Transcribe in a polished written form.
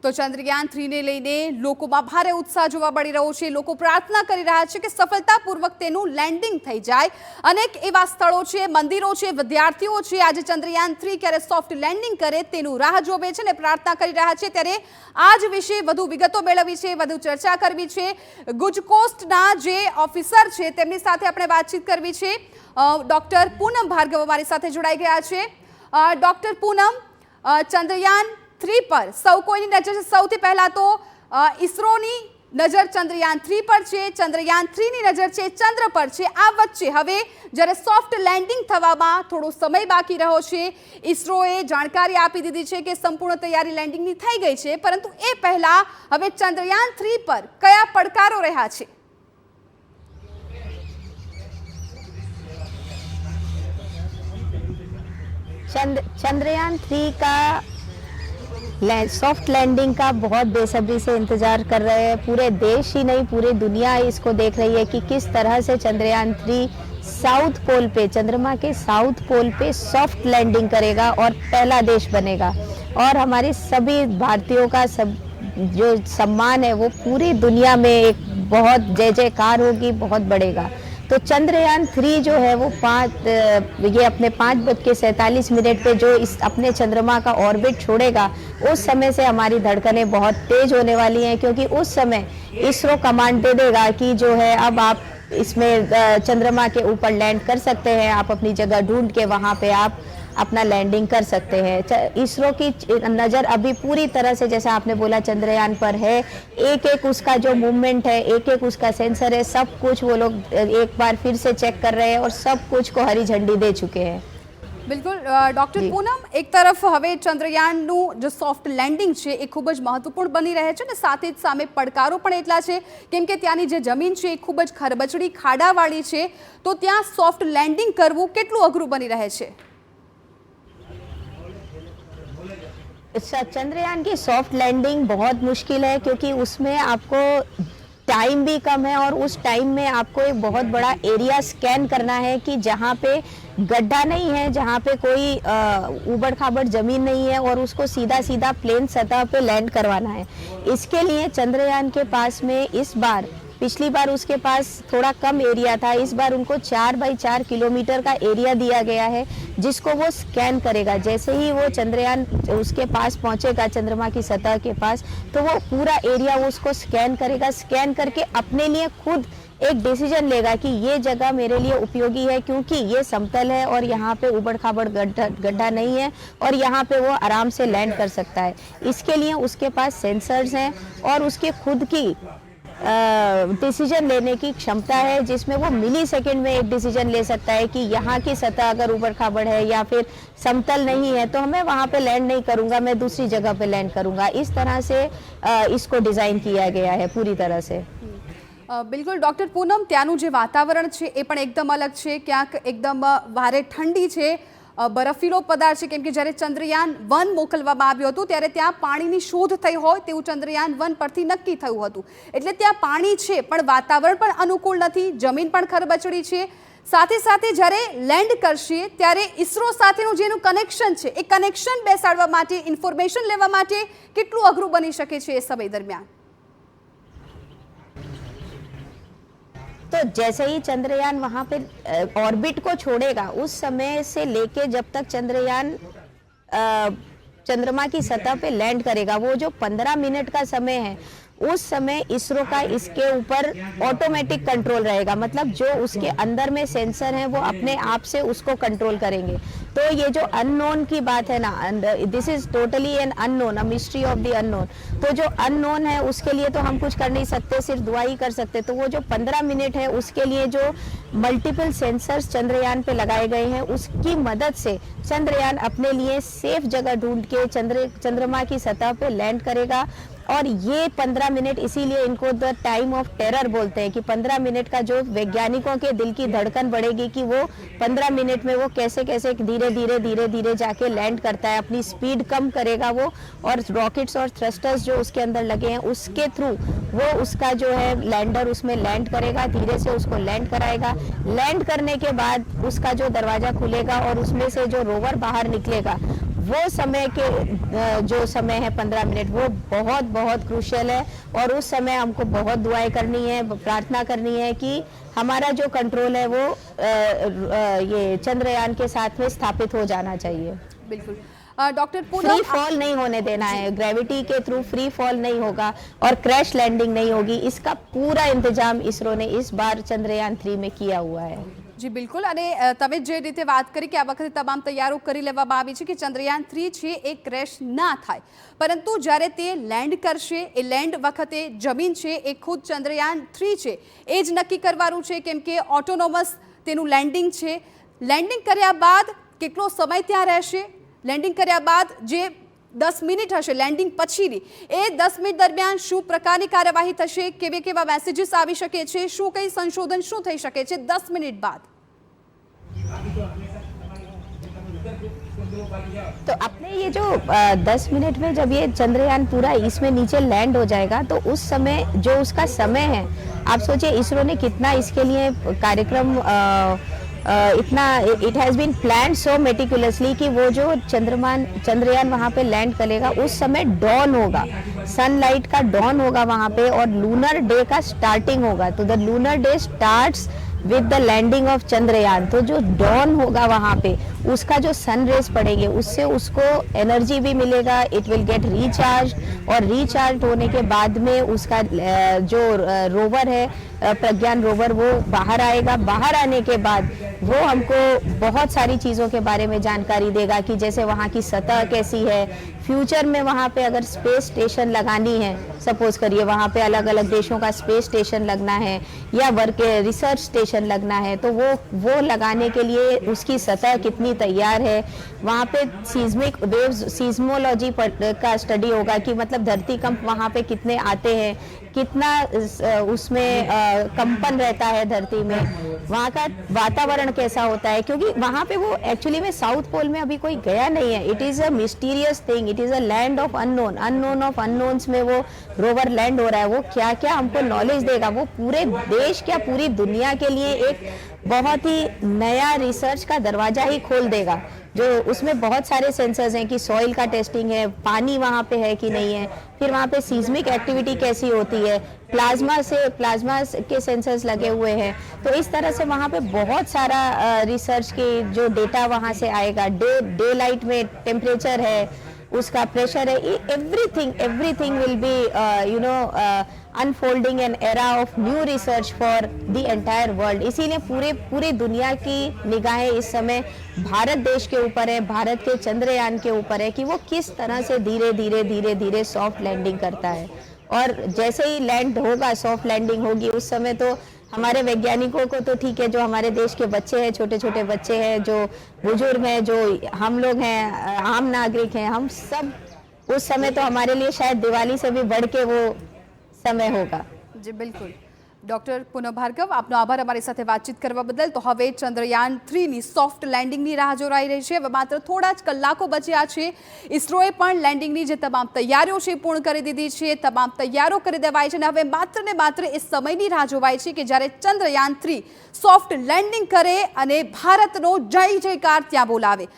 તો ચંદ્રયાન 3 ને લઈને લોકોમાં ભારે ઉત્સાહ જોવા મળી રહ્યો છે। લોકો પ્રાર્થના કરી રહ્યા છે કે સફળતાપૂર્વક તેનું લેન્ડિંગ થઈ જાય। અનેક એવા સ્થળો છે, મંદિરો છે, વિદ્યાર્થીઓ છે આજે ચંદ્રયાન 3 ક્યારે સોફ્ટ લેન્ડિંગ કરે તેનું રાહ જોવે છે અને પ્રાર્થના કરી રહ્યા છે। ત્યારે આજ વિશે વધુ વિગતો મેળવવી છે, વધુ ચર્ચા કરવી છે। ગુજકોસ્ટના જે ઓફિસર છે તેમની સાથે આપણે વાતચીત કરવી છે। ડોક્ટર પૂનમ ભાર્ગવ અમારી સાથે જોડાઈ ગયા છે। ડોક્ટર પૂનમ, ચંદ્રયાન 3 पर सौ कोई नजर से सौथी पहला तो इसरो नी नजर चंद्रयान 3 पर छे, चंद्रयान 3 नी नजर छे चंद्र पर छे। आ वच्चे हवे જ્યારે સોફ્ટ લેન્ડિંગ થવામાં થોડો સમય બાકી રહ્યો છે। ઇસરોએ જાણકારી આપી દીધી છે કે સંપૂર્ણ તૈયારી લેન્ડિંગની થઈ ગઈ છે, પરંતુ એ પહેલા હવે ચંદ્રયાન 3 પર કયા પડકારો રહ્યા છે? चंद्रयान 3 का सॉफ्ट लैंडिंग का बहुत बेसब्री से इंतजार कर रहे हैं। पूरे देश ही नहीं, पूरी दुनिया इसको देख रही है कि किस तरह से चंद्रयान 3 साउथ पोल पे, चंद्रमा के साउथ पोल पे सॉफ्ट लैंडिंग करेगा और पहला देश बनेगा। और हमारे सभी भारतीयों का सब जो सम्मान है वो पूरी दुनिया में एक बहुत जय जयकार होगी, बहुत बढ़ेगा। तो चंद्रयान 3 जो है वो ये अपने 5:47 पे जो इस अपने चंद्रमा का ऑर्बिट छोड़ेगा, उस समय से हमारी धड़कनें बहुत तेज होने वाली हैं, क्योंकि उस समय इसरो कमांड दे देगा कि जो है अब आप इसमें चंद्रमा के ऊपर लैंड कर सकते हैं, आप अपनी जगह ढूंढ के वहाँ पे आप अपना लैंडिंग कर सकते हैं। इसरो की नज़र अभी पूरी तरह से, जैसा आपने बोला, चंद्रयान पर है। एक एक उसका जो मूवमेंट है, एक एक उसका सेंसर है, सब कुछ वो लोग एक बार फिर से चेक कर रहे हैं और सब कुछ को हरी झंडी दे चुके हैं। बिल्कुल डॉक्टर पूनम, एक तरफ हवे चंद्रयानનું जो सॉफ्ट लेन्डिंग છે એ ખૂબ જ મહત્વપૂર્ણ બની રહે છે અને સાથે જ સામે પડકારો પણ એટલા છે, કેમ કે ત્યાંની જે જમીન છે એ ખૂબ જ ખરબચડી ખાડાવાળી છે। તો ત્યાં સોફ્ટ લેન્ડિંગ કરવું કેટલું અઘરું બની રહે છે? चंद्रयान की सॉफ्ट लैंडिंग बहुत मुश्किल है, क्योंकि उसमें आपको टाइम भी कम है और उस टाइम में आपको एक बहुत बड़ा एरिया स्कैन करना है कि जहाँ पे गड्ढा नहीं है, जहाँ पे कोई ऊबड़ खाबड़ जमीन नहीं है, और उसको सीधा सीधा प्लेन सतह पे लैंड करवाना है। इसके लिए चंद्रयान के पास में इस बार, पिछली बार उसके पास थोड़ा कम एरिया था, इस बार उनको 4x4 किलोमीटर का एरिया दिया गया है, जिसको वो स्कैन करेगा। जैसे ही वो चंद्रयान उसके पास पहुंचेगा, चंद्रमा की सतह के पास, तो वो पूरा एरिया उसको स्कैन करेगा। स्कैन करके अपने लिए खुद एक डिसीजन लेगा कि ये जगह मेरे लिए उपयोगी है, क्योंकि ये समतल है और यहाँ पे उबड़ खाबड़ गड्ढा नहीं है, और यहाँ पे वो आराम से लैंड कर सकता है। इसके लिए उसके पास सेंसर्स हैं और उसके खुद की डिसीजन लेने की क्षमता है, जिसमें वो मिली सेकेंड में एक डिसीजन ले सकता है कि यहाँ की सतह अगर ऊबड़ खाबड़ है या फिर समतल नहीं है तो मैं वहाँ पे लैंड नहीं करूँगा, मैं दूसरी जगह पे लैंड करूँगा। इस तरह से इसको डिज़ाइन किया गया है पूरी तरह से। बिल्कुल डॉक्टर पूनम, त्यानुं जे वातावरण छे ए पण एकदम अलग छे, क्यांक एकदम भारे ठंडी छे, बरफीलो पदार्थ है, केम के જ્યારે ચંદ્રયાન 1 મોકલવામાં આવ્યું હતું ત્યારે ત્યાં પાણીની શોધ થઈ હોય તેવું ચંદ્રયાન 1 પરથી નક્કી થયું હતું। એટલે ત્યાં પાણી છે પણ વાતાવરણ પણ અનુકૂળ નથી, જમીન પણ ખરબચડી છે। સાથે સાથે જ્યારે લેન્ડ કરશે ત્યારે ઇસરો સાથેનું જેનું કનેક્શન છે એ કનેક્શન બેસાડવા માટે, ઇન્ફોર્મેશન લેવા માટે કેટલું અઘરું બની શકે છે એ સમય દરમિયાન? तो जैसे ही चंद्रयान वहाँ पे ऑर्बिट को छोड़ेगा, उस समय से लेके जब तक चंद्रयान चंद्रमा की सतह पे लैंड करेगा, वो जो 15 मिनट का समय है, उस समय इसरो का इसके ऊपर ऑटोमेटिक कंट्रोल रहेगा। मतलब जो उसके अंदर में सेंसर हैं वो अपने आप से उसको कंट्रोल करेंगे। तो ये जो अननोन की बात है ना, this is totally an unknown, a mystery of the unknown. तो जो अननोन है उसके लिए तो हम कुछ कर नहीं सकते, सिर्फ दुआ ही कर सकते। तो वो जो 15 मिनट है उसके लिए जो मल्टीपल सेंसर्स चंद्रयान पे लगाए गए हैं, उसकी मदद से चंद्रयान अपने लिए सेफ जगह ढूंढ के चंद्रमा की सतह पे लैंड करेगा। और ये 15 मिनट इसीलिए इनको द टाइम ऑफ टेरर बोलते हैं, कि 15 मिनट का जो वैज्ञानिकों के दिल की धड़कन बढ़ेगी कि वो 15 मिनट में वो कैसे कैसे धीरे धीरे धीरे धीरे जाके लैंड करता है। अपनी स्पीड कम करेगा वो, और रॉकेट्स और थ्रस्टर्स जो उसके अंदर लगे हैं उसके थ्रू वो उसका जो है लैंडर उसमें लैंड करेगा, धीरे से उसको लैंड कराएगा। लैंड करने के बाद उसका जो दरवाजा खुलेगा और उसमें से जो रोवर बाहर निकलेगा, वो समय के जो समय है 15 मिनट, वो बहुत बहुत क्रूशियल है। और उस समय हमको बहुत दुआएं करनी है, प्रार्थना करनी है कि हमारा जो कंट्रोल है वो ये चंद्रयान के साथ में स्थापित हो जाना चाहिए। बिल्कुल। डॉक्टर पूनम, फ्री फॉल नहीं होने देना है, ग्रेविटी के थ्रू फ्री फॉल नहीं होगा और क्रैश लैंडिंग नहीं होगी। इसका पूरा इंतजाम इसरो ने इस बार चंद्रयान 3 में किया हुआ है। જી બિલકુલ, અને તમે જે રીતે વાત કરી કે આ વખતે તમામ તૈયારો કરી લેવામાં આવી છે કે ચંદ્રયાન 3 છે એ ક્રેશ ના થાય, પરંતુ જ્યારે તે લેન્ડ કરશે એ લેન્ડ વખતે જમીન છે એ ખુદ ચંદ્રયાન 3 છે એ જ નક્કી કરવાનું છે, કેમ કે ઓટોનોમસ તેનું લેન્ડિંગ છે। લેન્ડિંગ કર્યા બાદ કેટલો સમય ત્યાં રહેશે, લેન્ડિંગ કર્યા બાદ જે 10 મિનિટ હશે લેન્ડિંગ પછીની, એ 10 મિનિટ દરમિયાન શું પ્રકારની કાર્યવાહી થશે, કેવા મેસેજીસ આવી શકે છે, શું કઈ સંશોધન શું થઈ શકે છે 10 મિનિટ બાદ? तो अपने ये जो 10 मिनट में जब ये चंद्रयान पूरा इसमें नीचे लैंड हो जाएगा, तो उस समय जो उसका समय है, आप सोचिए इसरो ने कितना इसके लिए कार्यक्रम इतना, it has been plan so meticulously कि वो जो चंद्रयान वहाँ पे लैंड करेगा उस समय डॉन होगा, सनलाइट का डॉन होगा वहाँ पे, और लूनर डे का स्टार्टिंग होगा। तो the lunar day starts with the landing of Chandrayaan. तो जो डॉन होगा वहाँ पे, उसका जो सन रेज पड़ेंगे उससे उसको एनर्जी भी मिलेगा, इट विल गेट रिचार्ज, और रिचार्ज होने के बाद में उसका जो रोवर है प्रज्ञान रोवर, वो बाहर आएगा। बाहर आने के बाद वो हमको बहुत सारी चीज़ों के बारे में जानकारी देगा कि जैसे वहाँ की सतह कैसी है, फ्यूचर में वहाँ पे अगर स्पेस स्टेशन लगानी है, सपोज करिए वहाँ पे अलग अलग देशों का स्पेस स्टेशन लगना है या वर्क रिसर्च स्टेशन लगना है, तो वो लगाने के लिए उसकी सतह कितनी तैयार है। वहाँ पे सीस्मिक वेव्स, सीस्मोलॉजी का स्टडी होगा कि मतलब धरती कंप वहाँ पे कितने आते हैं, कितना उसमें कंपन रहता है धरती में, वहाँ का वातावरण कैसा होता है, क्योंकि वहाँ पे वो एक्चुअली में साउथ पोल में अभी कोई गया नहीं है। It is a mysterious thing, it is a land of unknown, unknown of unknowns में वो रोवर लैंड हो रहा है। वो क्या क्या हमको नॉलेज देगा, वो पूरे देश क्या पूरी दुनिया के लिए एक बहुत ही नया रिसर्च का दरवाजा ही खोल देगा। जो उसमें बहुत सारे सेंसर्स हैं कि सॉइल का टेस्टिंग है, पानी वहाँ पे है कि नहीं है, फिर वहाँ पे सीस्मिक एक्टिविटी कैसी होती है, प्लाज्मा के सेंसर्स लगे हुए हैं। तो इस तरह से वहाँ पे बहुत सारा रिसर्च की जो डेटा वहाँ से आएगा। डे लाइट में टेम्परेचर है, उसका प्रेशर है, everything will be unfolding an era of new research for the entire world. इसीलिए पूरी दुनिया की निगाहें इस समय भारत देश के ऊपर है, भारत के चंद्रयान के ऊपर है कि वो किस तरह से धीरे धीरे सॉफ्ट लैंडिंग करता है। और जैसे ही लैंड होगा, सॉफ्ट लैंडिंग होगी, उस समय तो हमारे वैज्ञानिकों को तो ठीक है, जो हमारे देश के बच्चे हैं, छोटे छोटे बच्चे हैं, जो बुजुर्ग हैं, जो हम लोग हैं, आम नागरिक हैं, हम सब उस समय तो हमारे लिए शायद दिवाली से भी बढ़ के वो समय होगा। जी बिल्कुल। डॉक्टर પૂનમ ભાર્ગવ, આપનો આભાર અમારી સાથે વાતચીત કરવા બદલ। તો હવે ચંદ્રયાન 3 ની સોફ્ટ લેન્ડિંગની રાહ જોરાઈ રહી છે। હવે માત્ર થોડા જ કલાકો બચ્યા છે। ઇસરોએ પણ લેન્ડિંગની જે તમામ તૈયારીઓ છે પૂર્ણ કરી દીધી છે, તમામ તૈયારો કરી દેવાઈ છે, અને હવે માત્ર ને માત્ર એ સમયની રાહ જોવાય છે કે જ્યારે ચંદ્રયાન 3 સોફ્ટ લેન્ડિંગ કરે અને ભારતનો જય જયકાર ત્યાં બોલાવે।